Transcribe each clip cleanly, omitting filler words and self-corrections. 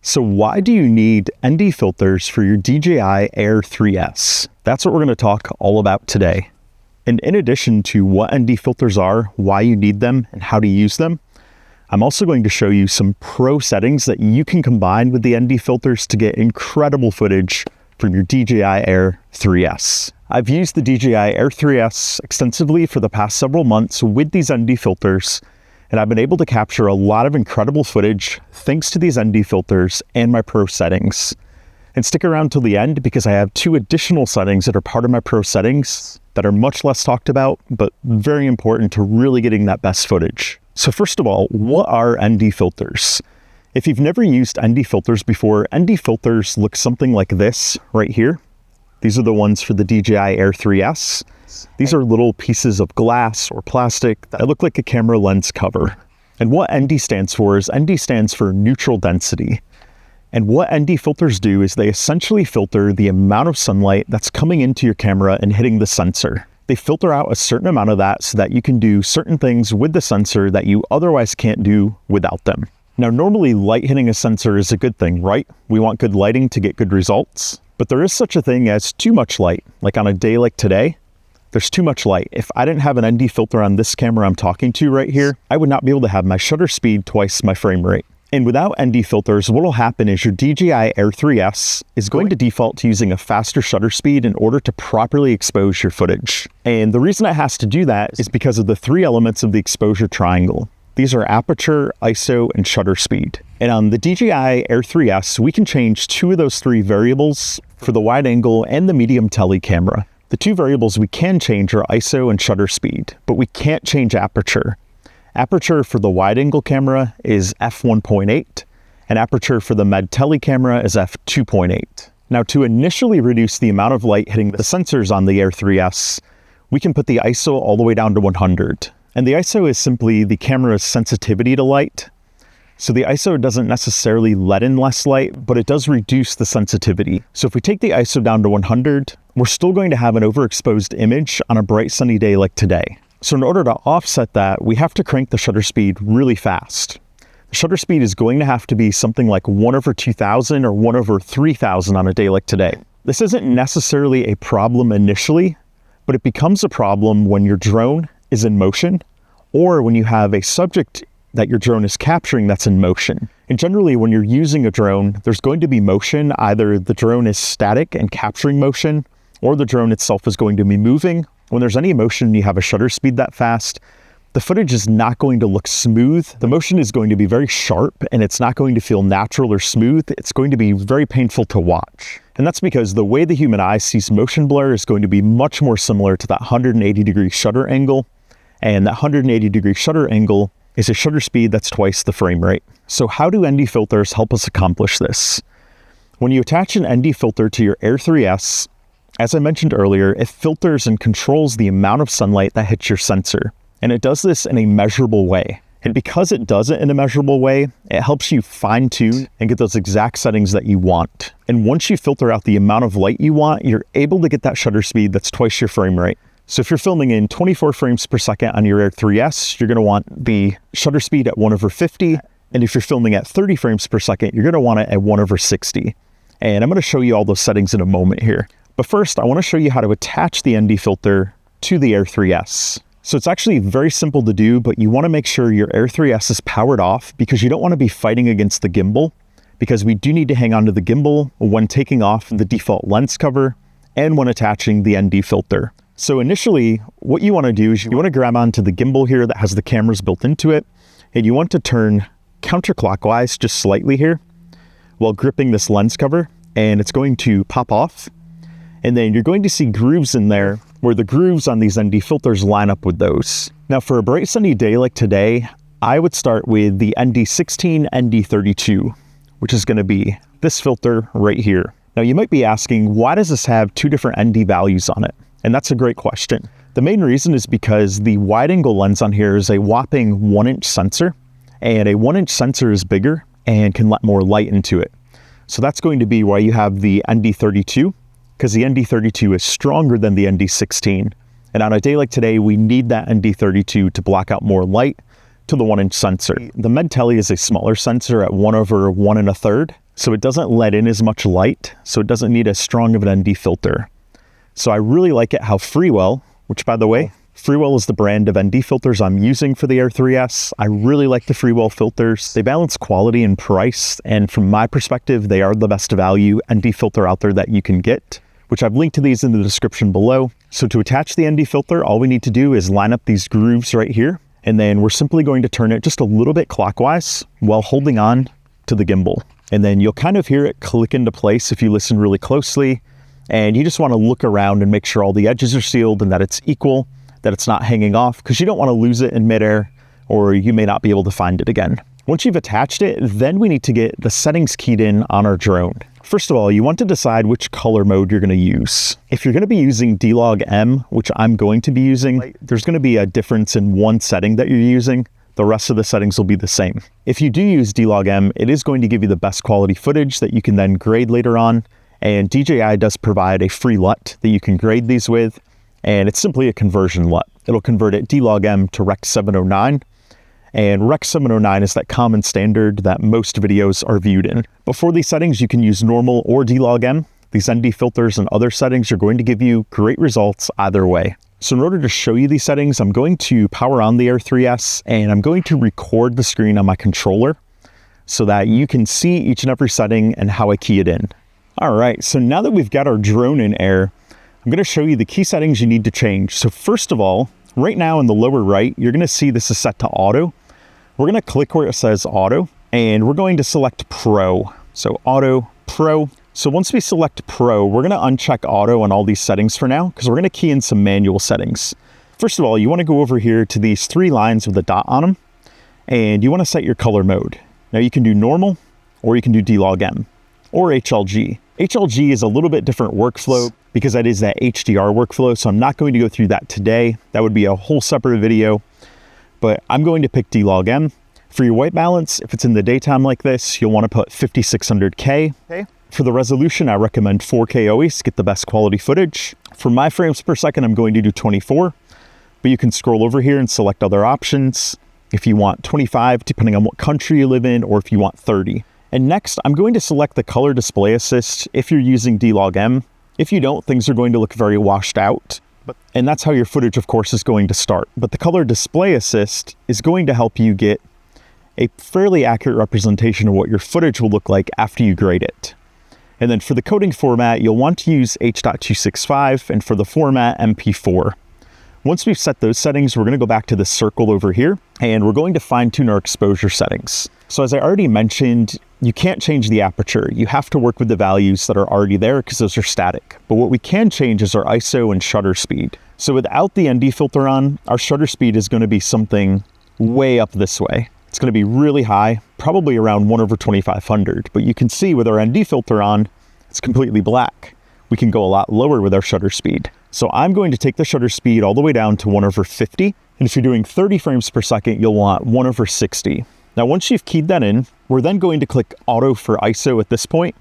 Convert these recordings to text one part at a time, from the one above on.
So why do you need ND filters for your DJI Air 3S? That's what we're going to talk all about today. And in addition to what ND filters are, why you need them, and how to use them, I'm also going to show you some pro settings that you can combine with the ND filters to get incredible footage from your DJI Air 3S. I've used the DJI Air 3S extensively for the past several months with these ND filters, and I've been able to capture a lot of incredible footage thanks to these ND filters and my pro settings. And stick around till the end because I have two additional settings that are part of my pro settings that are much less talked about, but very important to really getting that best footage. So first of all, what are ND filters? If you've never used ND filters before, ND filters look something like this right here. These are the ones for the DJI Air 3S. These are little pieces of glass or plastic that look like a camera lens cover. And what ND stands for is ND stands for neutral density. And what ND filters do is they essentially filter the amount of sunlight that's coming into your camera and hitting the sensor. They filter out a certain amount of that so that you can do certain things with the sensor that you otherwise can't do without them. Now, normally light hitting a sensor is a good thing, right? We want good lighting to get good results. But there is such a thing as too much light. Like on a day like today, there's too much light. If I didn't have an ND filter on this camera I'm talking to right here, I would not be able to have my shutter speed twice my frame rate. And without ND filters, what will happen is your DJI Air 3S is going to default to using a faster shutter speed in order to properly expose your footage. And the reason it has to do that is because of the three elements of the exposure triangle. These are aperture, ISO, and shutter speed. And on the DJI Air 3S, we can change two of those three variables for the wide angle and the medium tele camera. The two variables we can change are ISO and shutter speed, but we can't change aperture. Aperture for the wide angle camera is f1.8, and aperture for the med tele camera is f2.8. Now, to initially reduce the amount of light hitting the sensors on the Air 3S, we can put the ISO all the way down to 100. And the ISO is simply the camera's sensitivity to light. So the ISO doesn't necessarily let in less light, but it does reduce the sensitivity. So if we take the ISO down to 100, we're still going to have an overexposed image on a bright sunny day like today. So in order to offset that, we have to crank the shutter speed really fast. The shutter speed is going to have to be something like 1/2000 or 1/3000 on a day like today. This isn't necessarily a problem initially, but it becomes a problem when your drone is in motion or when you have a subject that your drone is capturing that's in motion. And generally, when you're using a drone, there's going to be motion. Either the drone is static and capturing motion, or the drone itself is going to be moving. When there's any motion and you have a shutter speed that fast, the footage is not going to look smooth. The motion is going to be very sharp and it's not going to feel natural or smooth. It's going to be very painful to watch. And that's because the way the human eye sees motion blur is going to be much more similar to that 180-degree shutter angle. And that 180-degree shutter angle is a shutter speed that's twice the frame rate. So how do ND filters help us accomplish this? When you attach an ND filter to your Air 3S, as I mentioned earlier, it filters and controls the amount of sunlight that hits your sensor. And it does this in a measurable way. And because it does it in a measurable way, it helps you fine-tune and get those exact settings that you want. And once you filter out the amount of light you want, you're able to get that shutter speed that's twice your frame rate. So if you're filming in 24 frames per second on your Air 3S, you're going to want the shutter speed at 1/50. And if you're filming at 30 frames per second, you're going to want it at 1/60. And I'm going to show you all those settings in a moment here. But first, I want to show you how to attach the ND filter to the Air 3S. So it's actually very simple to do, but you want to make sure your Air 3S is powered off because you don't want to be fighting against the gimbal, because we do need to hang on to the gimbal when taking off the default lens cover and when attaching the ND filter. So initially, what you want to do is you want to grab onto the gimbal here that has the cameras built into it, and you want to turn counterclockwise just slightly here while gripping this lens cover, and it's going to pop off. And then you're going to see grooves in there where the grooves on these ND filters line up with those. Now for a bright sunny day like today, I would start with the ND16 ND32, which is going to be this filter right here. Now you might be asking, why does this have two different ND values on it? And that's a great question. The main reason is because the wide angle lens on here is a whopping 1-inch sensor, and a 1-inch sensor is bigger and can let more light into it. So that's going to be why you have the ND32, because the ND32 is stronger than the ND16. And on a day like today, we need that ND32 to block out more light to the 1-inch sensor. The Med Tele is a smaller sensor at 1/1 1/3, so it doesn't let in as much light, so it doesn't need as strong of an ND filter. So I really like it how Freewell, which by the way, Freewell is the brand of ND filters I'm using for the Air 3S. I really like the Freewell filters. They balance quality and price, and from my perspective, they are the best value ND filter out there that you can get, which I've linked to these in the description below. So to attach the ND filter, all we need to do is line up these grooves right here, and then we're simply going to turn it just a little bit clockwise while holding on to the gimbal. And then you'll kind of hear it click into place if you listen really closely, and you just want to look around and make sure all the edges are sealed and that it's equal, that it's not hanging off, because you don't want to lose it in midair or you may not be able to find it again. Once you've attached it, then we need to get the settings keyed in on our drone. First of all, you want to decide which color mode you're going to use. If you're going to be using D-Log-M, which I'm going to be using, there's going to be a difference in one setting that you're using. The rest of the settings will be the same. If you do use D-Log-M, it is going to give you the best quality footage that you can then grade later on. And DJI does provide a free LUT that you can grade these with, and it's simply a conversion LUT. It'll convert it D-Log-M to Rec 709, and Rec 709 is that common standard that most videos are viewed in. But for these settings, you can use normal or D-Log-M. These ND filters and other settings are going to give you great results either way. So in order to show you these settings, I'm going to power on the Air 3S, and I'm going to record the screen on my controller so that you can see each and every setting and how I key it in. All right, so now that we've got our drone in air, I'm going to show you the key settings you need to change. So first of all, right now in the lower right, you're going to see this is set to auto. We're going to click where it says auto, and we're going to select Pro. So auto, Pro. So once we select Pro, we're going to uncheck auto on all these settings for now, because we're going to key in some manual settings. First of all, you want to go over here to these 3 lines with a dot on them, and you want to set your color mode. Now you can do normal, or you can do D-Log-M, or HLG. HLG is a little bit different workflow because that is that HDR workflow, so I'm not going to go through that today. That would be a whole separate video, but I'm going to pick D-Log-M. For your white balance, if it's in the daytime like this, you'll want to put 5600K. Okay. For the resolution, I recommend 4K always to get the best quality footage. For my frames per second, I'm going to do 24, but you can scroll over here and select other options. If you want 25, depending on what country you live in, or if you want 30. And next, I'm going to select the color display assist if you're using D-Log-M. If you don't, things are going to look very washed out. And that's how your footage, of course, is going to start. But the color display assist is going to help you get a fairly accurate representation of what your footage will look like after you grade it. And then for the coding format, you'll want to use H.265, and for the format, MP4. Once we've set those settings, we're going to go back to the circle over here, and we're going to fine-tune our exposure settings. So as I already mentioned, you can't change the aperture. You have to work with the values that are already there because those are static. But what we can change is our ISO and shutter speed. So without the ND filter on, our shutter speed is going to be something way up this way. It's going to be really high, probably around 1/2500. But you can see with our ND filter on, it's completely black. We can go a lot lower with our shutter speed. So I'm going to take the shutter speed all the way down to 1/50. And if you're doing 30 frames per second, you'll want 1/60. Now, once you've keyed that in, we're then going to click auto for ISO at this point.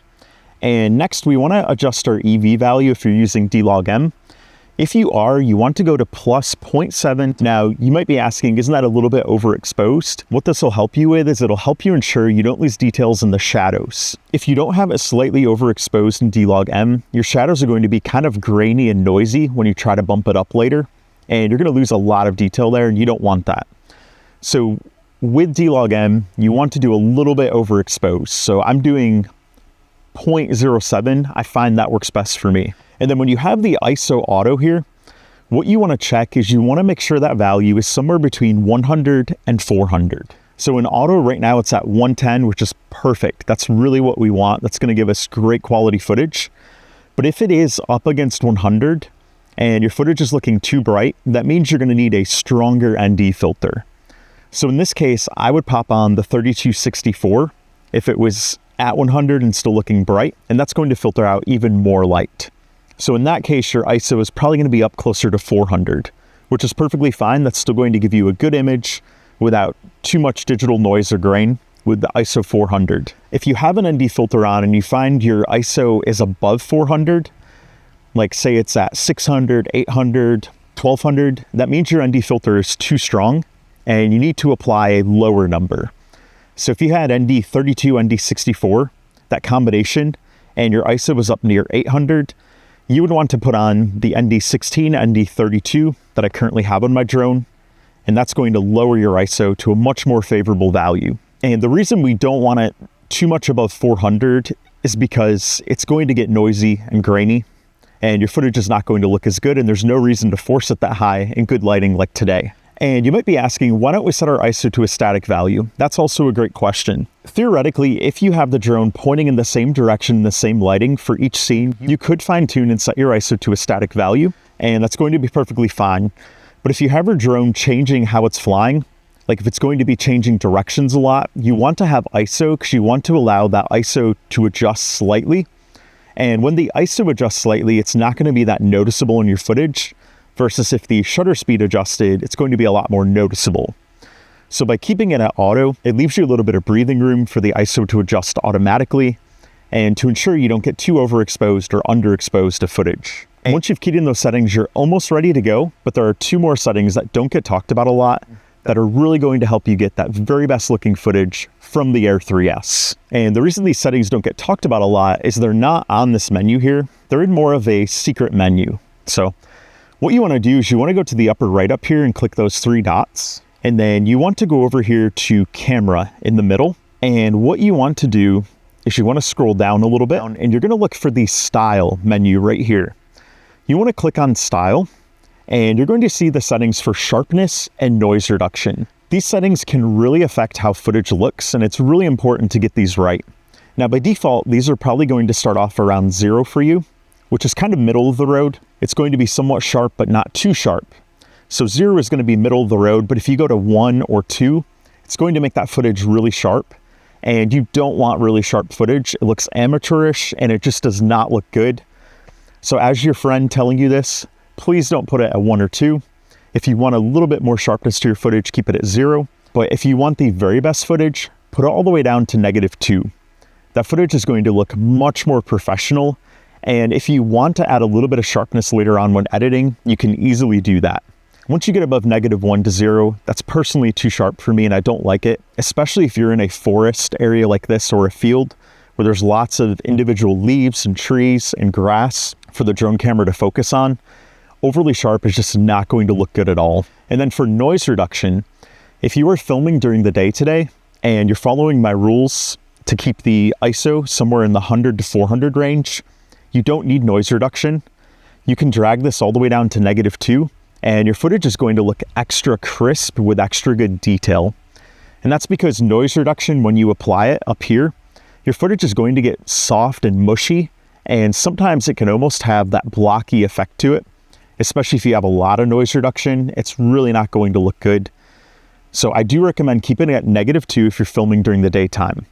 And next we want to adjust our EV value if you're using D-Log-M. If you are, you want to go to plus 0.7. Now, you might be asking, isn't that a little bit overexposed? What this will help you with is it'll help you ensure you don't lose details in the shadows. If you don't have it slightly overexposed in D-Log-M, your shadows are going to be kind of grainy and noisy when you try to bump it up later, and you're going to lose a lot of detail there, and you don't want that. So with D-Log-M, you want to do a little bit overexposed. So I'm doing 0.07. I find that works best for me. And then when you have the ISO auto here, what you want to check is you want to make sure that value is somewhere between 100 and 400. So in auto right now, it's at 110, which is perfect. That's really what we want. That's going to give us great quality footage. But if it is up against 100 and your footage is looking too bright, that means you're going to need a stronger ND filter. So in this case, I would pop on the 3264 if it was at 100 and still looking bright, and that's going to filter out even more light. So in that case, your ISO is probably going to be up closer to 400, which is perfectly fine. That's still going to give you a good image without too much digital noise or grain with the ISO 400. If you have an ND filter on and you find your ISO is above 400, like say it's at 600, 800, 1200, that means your ND filter is too strong and you need to apply a lower number. So if you had ND32, ND64, that combination, and your ISO was up near 800, you would want to put on the ND16, ND32 that I currently have on my drone, and that's going to lower your ISO to a much more favorable value. And the reason we don't want it too much above 400 is because it's going to get noisy and grainy, and your footage is not going to look as good, and there's no reason to force it that high in good lighting like today. And you might be asking, why don't we set our ISO to a static value? That's also a great question. Theoretically, if you have the drone pointing in the same direction in the same lighting for each scene, you could fine tune and set your ISO to a static value, and that's going to be perfectly fine. But if you have your drone changing how it's flying, like if it's going to be changing directions a lot, you want to have ISO because you want to allow that ISO to adjust slightly. And when the ISO adjusts slightly, it's not going to be that noticeable in your footage, versus if the shutter speed adjusted, it's going to be a lot more noticeable. So by keeping it at auto, it leaves you a little bit of breathing room for the ISO to adjust automatically and to ensure you don't get too overexposed or underexposed to footage. And once you've keyed in those settings, you're almost ready to go, but there are two more settings that don't get talked about a lot that are really going to help you get that very best looking footage from the Air 3S. And the reason these settings don't get talked about a lot is they're not on this menu here. They're in more of a secret menu. So what you want to do is you want to go to the upper right up here and click those three dots. And then you want to go over here to camera in the middle. And what you want to do is you want to scroll down a little bit and you're going to look for the style menu right here. You want to click on style and you're going to see the settings for sharpness and noise reduction. These settings can really affect how footage looks, and it's really important to get these right. Now by default, these are probably going to start off around 0 for you, which is kind of middle of the road. It's going to be somewhat sharp, but not too sharp. So 0 is going to be middle of the road, but if you go to 1 or 2, it's going to make that footage really sharp. And you don't want really sharp footage. It looks amateurish and it just does not look good. So as your friend telling you this, please don't put it at 1 or 2. If you want a little bit more sharpness to your footage, keep it at 0. But if you want the very best footage, put it all the way down to -2. That footage is going to look much more professional. And if you want to add a little bit of sharpness later on when editing, you can easily do that. Once you get above -1 to 0, that's personally too sharp for me and I don't like it, especially if you're in a forest area like this or a field where there's lots of individual leaves and trees and grass for the drone camera to focus on. Overly sharp is just not going to look good at all. And then for noise reduction, if you are filming during the day today and you're following my rules to keep the ISO somewhere in the 100 to 400 range, you don't need noise reduction. You can drag this all the way down to -2 and your footage is going to look extra crisp with extra good detail. And that's because noise reduction, when you apply it up here, your footage is going to get soft and mushy, and sometimes it can almost have that blocky effect to it. Especially if you have a lot of noise reduction, it's really not going to look good. So I do recommend keeping it at -2 if you're filming during the daytime.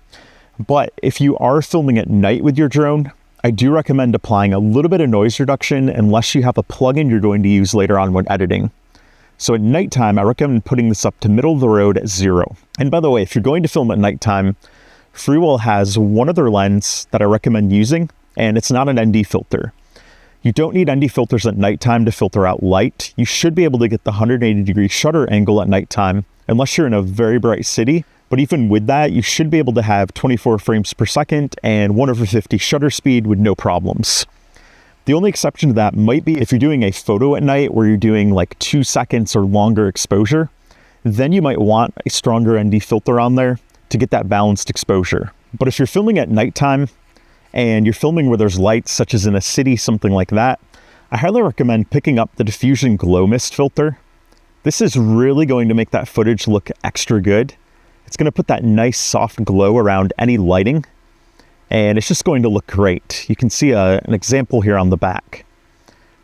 But if you are filming at night with your drone, I do recommend applying a little bit of noise reduction unless you have a plugin you're going to use later on when editing. So at nighttime, I recommend putting this up to middle of the road at 0. And by the way, if you're going to film at nighttime, Freewell has one other lens that I recommend using, and it's not an ND filter. You don't need ND filters at nighttime to filter out light. You should be able to get the 180-degree shutter angle at nighttime, unless you're in a very bright city. But even with that, you should be able to have 24 frames per second and 1/50 shutter speed with no problems. The only exception to that might be if you're doing a photo at night where you're doing like 2 seconds or longer exposure, then you might want a stronger ND filter on there to get that balanced exposure. But if you're filming at nighttime and you're filming where there's lights, such as in a city, something like that, I highly recommend picking up the Diffusion glow mist filter. This is really going to make that footage look extra good. It's going to put that nice soft glow around any lighting, and it's just going to look great. You can see an example here on the back.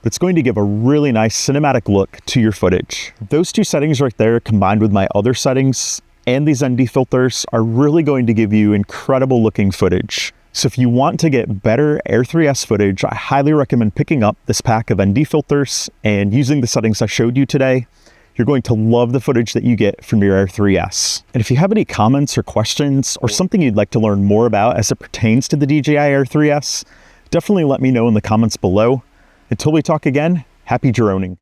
It's going to give a really nice cinematic look to your footage. Those two settings right there, combined with my other settings and these ND filters, are really going to give you incredible looking footage. So if you want to get better Air 3S footage, I highly recommend picking up this pack of ND filters and using the settings I showed you today. You're going to love the footage that you get from your Air 3S. And if you have any comments or questions or something you'd like to learn more about as it pertains to the DJI Air 3S, definitely let me know in the comments below. Until we talk again, happy droning.